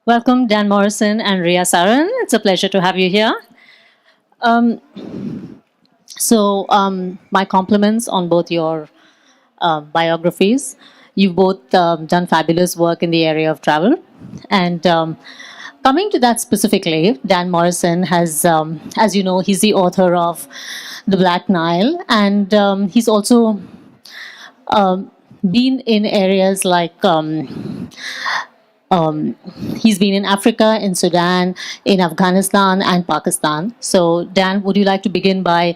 Welcome, Dan Morrison and Rhea Saran. It's a pleasure to have you here. Um, my compliments on both your biographies. You've both done fabulous work in the area of travel. And coming to that specifically, Dan Morrison has, as you know, he's the author of The Black Nile, and he's also um, been in areas like he's been in Africa, in Sudan, in Afghanistan, and Pakistan. So, Dan, would you like to begin by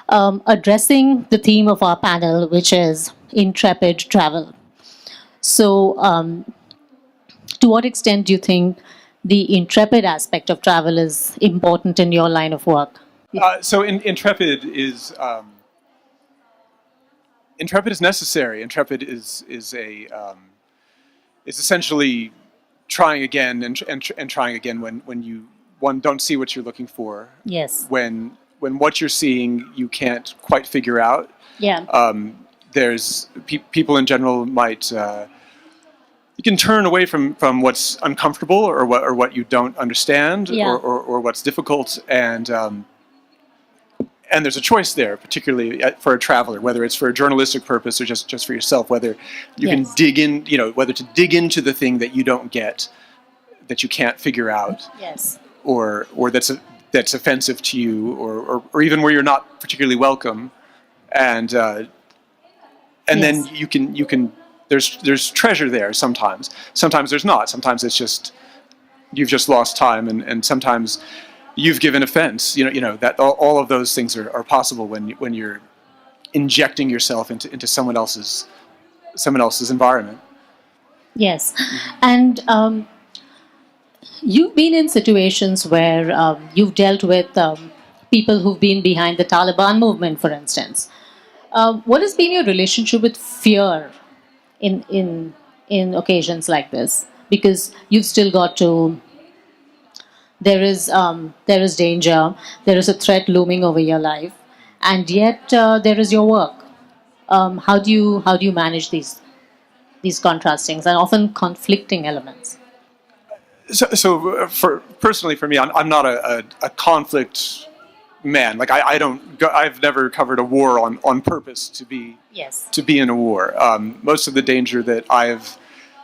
addressing the theme of our panel, which is intrepid travel? So, to what extent do you think the intrepid aspect of travel is important in your line of work? Intrepid is necessary. Intrepid is essentially trying again and trying again when you don't see what you're looking for. Yes. When what you're seeing you can't quite figure out. Yeah. There's people in general might you can turn away from what's uncomfortable or what you don't understand. Yeah. or what's difficult, and there's a choice there, particularly for a traveler, whether it's for a journalistic purpose or just for yourself, whether you Yes. can dig in, whether to dig into the thing that you don't get, that you can't figure out, Yes. or that's offensive to you, or even where you're not particularly welcome, and Yes. then you can there's treasure there sometimes. Sometimes there's not. Sometimes it's just you've just lost time, and sometimes you've given offense. That all of those things are possible when you're injecting yourself into someone else's environment. Yes. And you've been in situations where you've dealt with people who've been behind the Taliban movement, for instance. What has been your relationship with fear in occasions like this? Because you've still got to. There is danger. There is a threat looming over your life, and yet there is your work. How do you manage these contrasting and often conflicting elements? Personally for me, I'm not a conflict man. Like I don't go, I've never covered a war on purpose to be Yes. in a war. Most of the danger that I've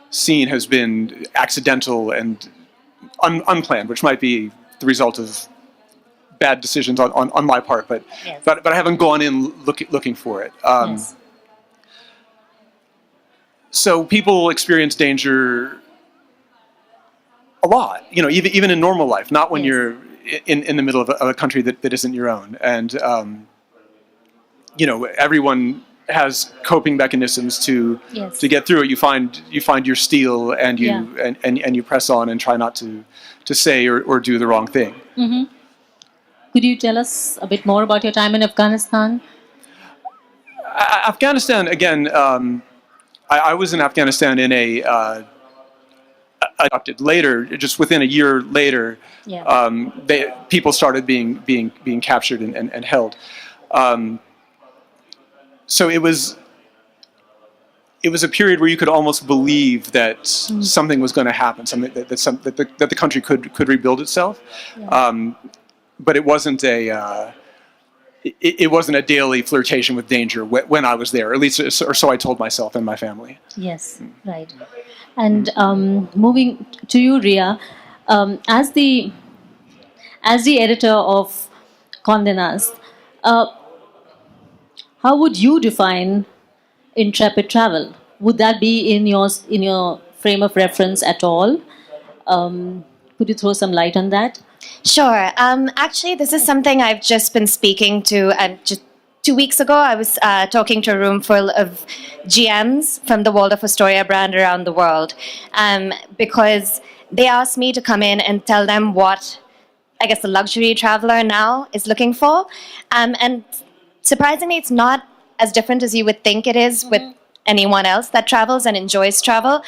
seen has been accidental and unplanned, which might be the result of bad decisions on my part, but Yes. but I haven't gone in looking for it. Yes. So people experience danger a lot, even in normal life, not when Yes. you're in the middle of a country that isn't your own. And everyone has coping mechanisms to Yes. get through it. You find your steel, and you Yeah. and you press on and try not to say or do the wrong thing. Mm-hmm. Could you tell us a bit more about your time in Afghanistan? Afghanistan, again, I was in Afghanistan in adopted later, just within a year later. Yeah. People started being captured and held. So it was a period where you could almost believe that something was going to happen, something that the country could rebuild itself. Yeah. But it wasn't it wasn't a daily flirtation with danger when I was there, or at least, or so I told myself and my family. Yes. Right. And moving to you, Rhea, as the editor of Condé Nast, how would you define intrepid travel? Would that be in your frame of reference at all? Could you throw some light on that? Sure. Actually, this is something I've just been speaking to. Just 2 weeks ago, I was talking to a room full of GMs from the Waldorf Astoria brand around the world, because they asked me to come in and tell them what, I guess, the luxury traveler now is looking for. And surprisingly, it's not as different as you would think it is with anyone else that travels and enjoys travel.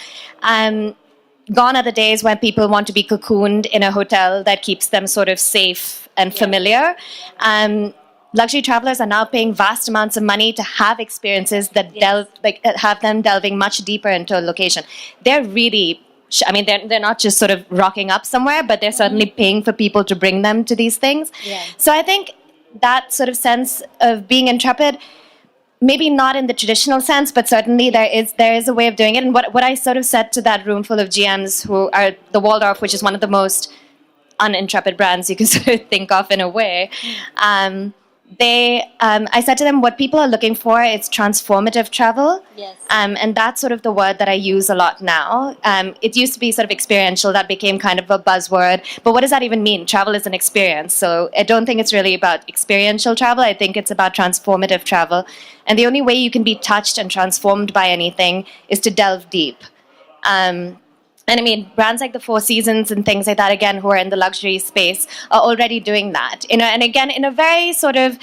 Gone are the days when people want to be cocooned in a hotel that keeps them sort of safe and familiar. Luxury travelers are now paying vast amounts of money to have experiences that have them delving much deeper into a location. They're really I mean, they're not just sort of rocking up somewhere, but they're certainly paying for people to bring them to these things. Yeah. So I think that sort of sense of being intrepid, maybe not in the traditional sense, but certainly there is a way of doing it. And what I sort of said to that room full of GMs who are the Waldorf, which is one of the most unintrepid brands you can sort of think of in a way. I said to them, what people are looking for is transformative travel. Yes. And that's sort of the word that I use a lot now. It used to be sort of experiential. That became kind of a buzzword. But what does that even mean? Travel is an experience. So I don't think it's really about experiential travel. I think it's about transformative travel. And the only way you can be touched and transformed by anything is to delve deep. And I mean, brands like the Four Seasons and things like that, again, who are in the luxury space, are already doing that. And again, in a very sort of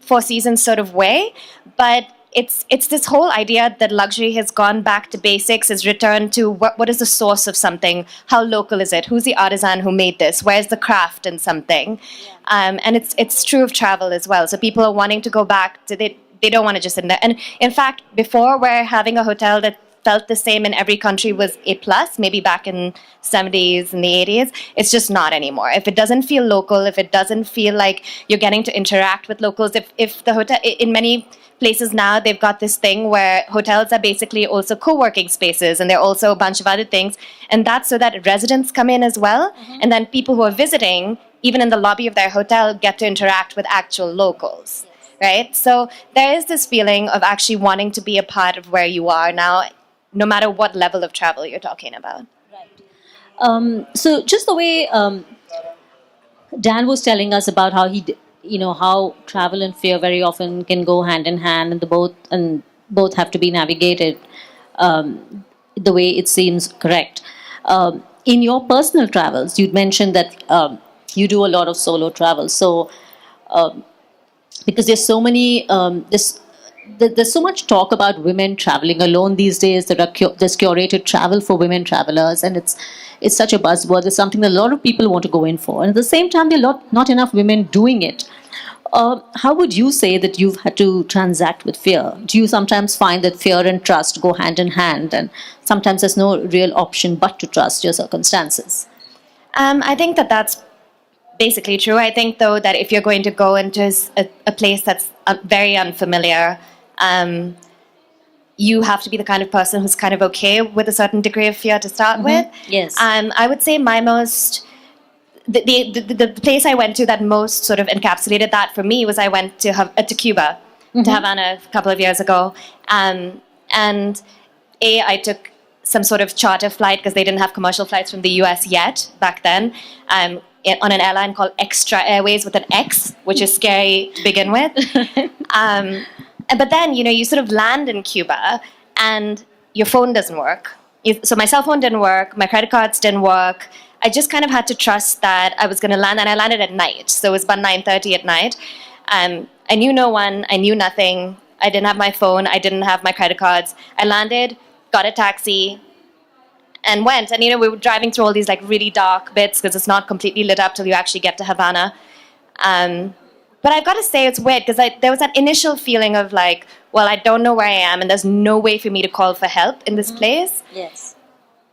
Four Seasons sort of way. But it's this whole idea that luxury has gone back to basics, has returned to what is the source of something? How local is it? Who's the artisan who made this? Where's the craft in something? Yeah. And it's true of travel as well. So people are wanting to go back to they don't want to just sit in there. And in fact, before, where having a hotel that felt the same in every country was A plus, maybe back in 70s and the 80s. It's just not anymore. If it doesn't feel local, if it doesn't feel like you're getting to interact with locals, if the hotel, in many places now, they've got this thing where hotels are basically also co-working spaces, and they're also a bunch of other things. And that's so that residents come in as well, and then people who are visiting, even in the lobby of their hotel, get to interact with actual locals. Right? So there is this feeling of actually wanting to be a part of where you are now, no matter what level of travel you're talking about. Right. So just the way Dan was telling us about how how travel and fear very often can go hand in hand, and both have to be navigated the way it seems correct. In your personal travels, you'd mentioned that you do a lot of solo travel. So because there's so many there's so much talk about women traveling alone these days. There's curated travel for women travelers, and it's such a buzzword. It's something that a lot of people want to go in for, and at the same time, there are not enough women doing it. How would you say that you've had to transact with fear? Do you sometimes find that fear and trust go hand in hand, and sometimes there's no real option but to trust your circumstances? I think that's basically true. I think, though, that if you're going to go into a place that's very unfamiliar, you have to be the kind of person who's kind of okay with a certain degree of fear to start with. Yes. I would say the place I went to that most sort of encapsulated that for me was I went to Cuba, to Havana a couple of years ago. And I took some sort of charter flight because they didn't have commercial flights from the US yet back then. On an airline called Extra Airways with an X, which is scary to begin with. But then, you sort of land in Cuba and your phone doesn't work. So my cell phone didn't work, my credit cards didn't work. I just kind of had to trust that I was going to land, and I landed at night. So it was about 9:30 at night. I knew no one, I knew nothing. I didn't have my phone, I didn't have my credit cards. I landed, got a taxi, and went. And, we were driving through all these like really dark bits because it's not completely lit up till you actually get to Havana. But I've got to say it's weird because there was that initial feeling of like, well, I don't know where I am and there's no way for me to call for help in this place. Yes.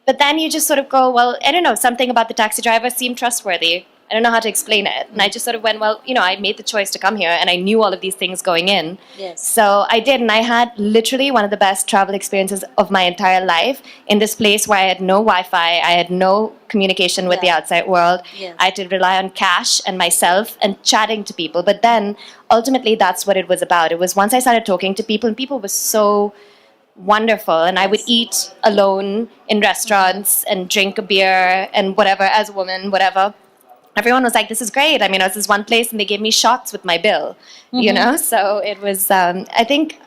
But then you just sort of go, well, I don't know, something about the taxi driver seemed trustworthy. I don't know how to explain it. And I just sort of went, well, I made the choice to come here and I knew all of these things going in. Yes. So I did, and I had literally one of the best travel experiences of my entire life in this place where I had no Wi-Fi, I had no communication with the outside world. Yes. I had to rely on cash and myself and chatting to people. But then ultimately that's what it was about. It was once I started talking to people, and people were so wonderful, and I would eat alone in restaurants and drink a beer and whatever, as a woman, whatever. Everyone was like, this is great. I mean, I was this one place and they gave me shots with my bill, So it was, I think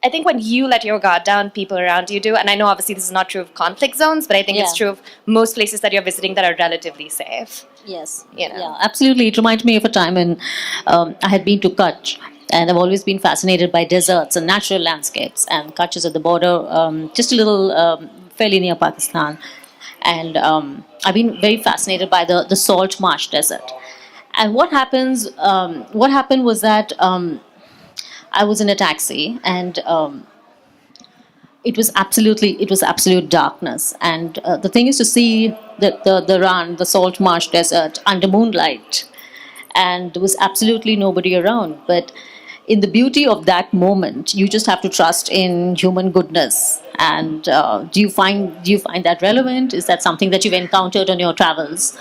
when you let your guard down, people around you do. And I know obviously this is not true of conflict zones, but I think it's true of most places that you're visiting that are relatively safe. Yes. Yeah, absolutely. It reminds me of a time when I had been to Kutch. And I've always been fascinated by deserts and natural landscapes. And Kutch is at the border, just a little fairly near Pakistan. And I've been very fascinated by the salt marsh desert. And what happened was that I was in a taxi, and it was absolute darkness. And the thing is to see the run, the salt marsh desert under moonlight, and there was absolutely nobody around. But in the beauty of that moment, you just have to trust in human goodness. And do you find that relevant? Is that something that you've encountered on your travels?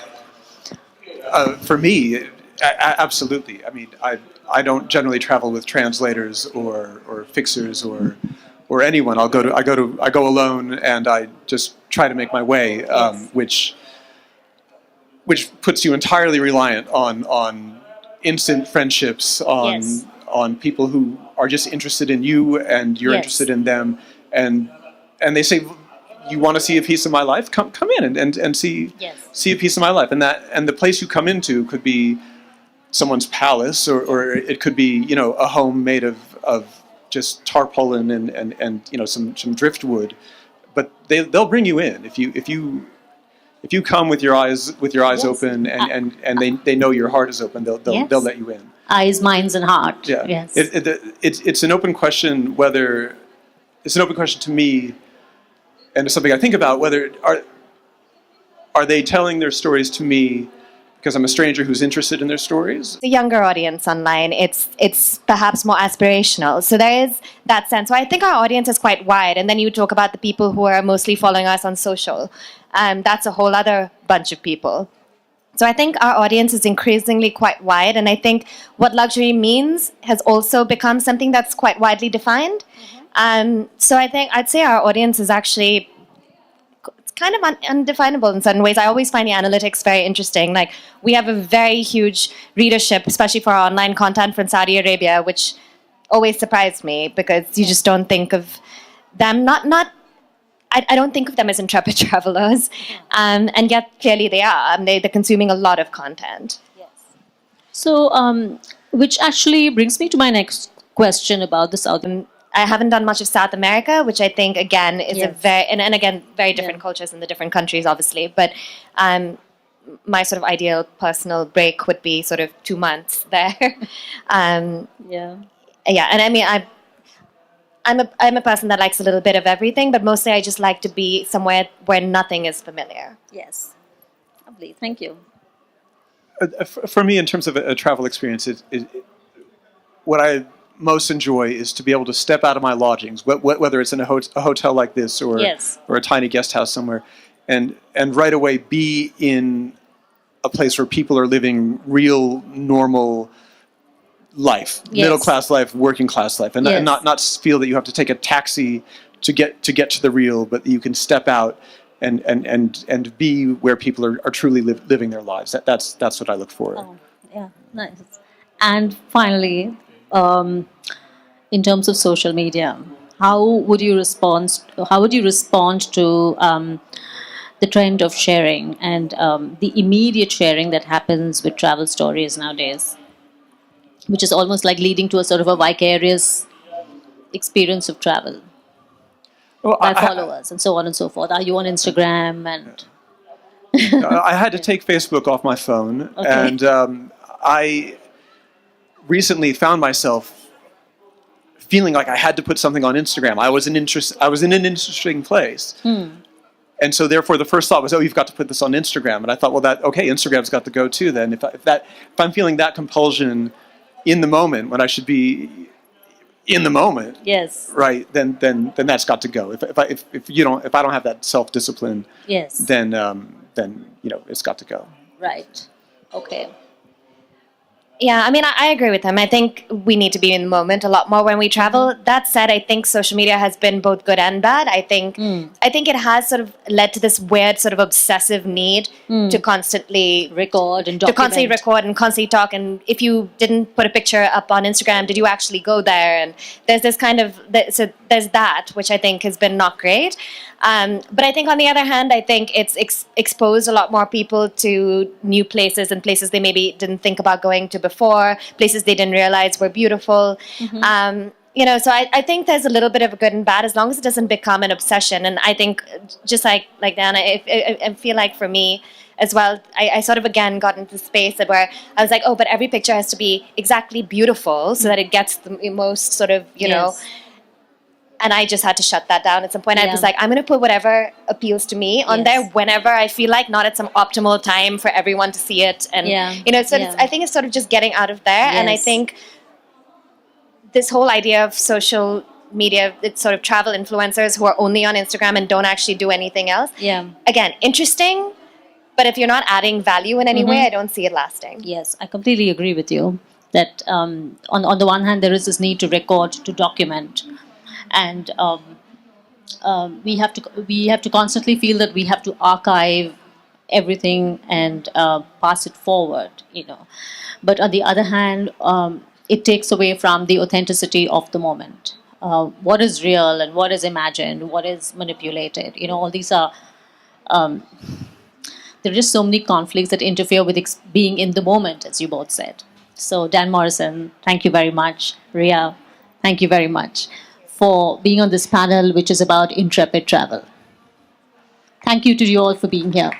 For me, absolutely. I mean, I don't generally travel with translators or fixers or anyone. I go alone, and I just try to make my way, which puts you entirely reliant on instant friendships, Yes. on people who are just interested in you and you're Yes. interested in them, and they say, you want to see a piece of my life? Come in and see Yes. see a piece of my life. And the place you come into could be someone's palace, or it could be, a home made of just tarpaulin and some driftwood. But they'll bring you in if you come with your eyes Yes. open, and they know your heart is open. Yes. They'll let you in. Eyes, minds, and heart. Yeah. Yes. It's an open question whether it's an open question to me, and it's something I think about, whether are they telling their stories to me because I'm a stranger who's interested in their stories? The younger audience online, it's perhaps more aspirational. So there is that sense. So I think our audience is quite wide. And then you talk about the people who are mostly following us on social. That's a whole other bunch of people. So I think our audience is increasingly quite wide. And I think what luxury means has also become something that's quite widely defined. So I think I'd say our audience is actually kind of undefinable in certain ways. I always find the analytics very interesting. Like, we have a very huge readership, especially for our online content from Saudi Arabia, which always surprised me because you just don't think of them, I don't think of them as intrepid travelers, and yet clearly they are. They're consuming a lot of content. So, which actually brings me to my next question about the South. I haven't done much of South America, which I think, again, is a Yes. very, and again, very different Yeah. cultures in the different countries, obviously. But my sort of ideal personal break would be sort of 2 months there. Yeah. Yeah, and I mean, I'm a person that likes a little bit of everything, but mostly I just like to be somewhere where nothing is familiar. Yes. Lovely. Thank you. For me, in terms of a travel experience, what I most enjoy is to be able to step out of my lodgings, whether it's in a hotel like this or Yes. or a tiny guest house somewhere, and right away be in a place where people are living real, normal life, Yes. middle class life, working class life, and Yes. not feel that you have to take a taxi to get to the real, but you can step out and be where people are truly living their lives. That's what I look for. Oh, yeah, nice. And finally, in terms of social media, how would you respond? How would you respond to the trend of sharing and the immediate sharing that happens with travel stories nowadays, which is almost like leading to a sort of a vicarious experience of travel Well, by followers and so on and so forth? Are you on Instagram and? I had to take Facebook off my phone, Okay. and I recently found myself feeling like I had to put something on Instagram. I was in an interesting place, and so therefore the first thought was, "Oh, you've got to put this on Instagram." And I thought, "Well, Instagram's got to go too." Then, if I'm feeling that compulsion in the moment when I should be in the moment, Yes. right? Then that's got to go. If I don't have that self discipline, Yes. then it's got to go. Right. Okay. Yeah, I mean, I agree with him. I think we need to be in the moment a lot more when we travel. That said, I think social media has been both good and bad. I think it has sort of led to this weird sort of obsessive need to constantly Record and to document. constantly record and constantly talk. And if you didn't put a picture up on Instagram, did you actually go there? And there's this kind of so there's that, which I think has been not great. But I think on the other hand, I think it's exposed a lot more people to new places and places they maybe didn't think about going to before, places they didn't realize were beautiful. So I think there's a little bit of a good and bad as long as it doesn't become an obsession. And I think just like Diana, I feel like for me as well, I sort of again got into the space where I was like, oh, but every picture has to be exactly beautiful so that it gets the most sort of, Yes. And I just had to shut that down at some point. I was Yeah. like, I'm going to put whatever appeals to me on Yes. there whenever I feel like, not at some optimal time for everyone to see it. And, Yeah. so Yeah. I think it's sort of just getting out of there. And I Yes. think this whole idea of social media, it's sort of travel influencers who are only on Instagram and don't actually do anything else. Yeah. Again, interesting, but if you're not adding value in any way, I don't see it lasting. Yes, I completely agree with you that on the one hand there is this need to record, to document, and we have to constantly feel that we have to archive everything and pass it forward, you know. But on the other hand, it takes away from the authenticity of the moment. What is real and what is imagined, what is manipulated, you know, all these are. There are just so many conflicts that interfere with being in the moment, as you both said. So, Dan Morrison, thank you very much. Rhea, thank you very much for being on this panel, which is about Intrepid travel. Thank you to you all for being here.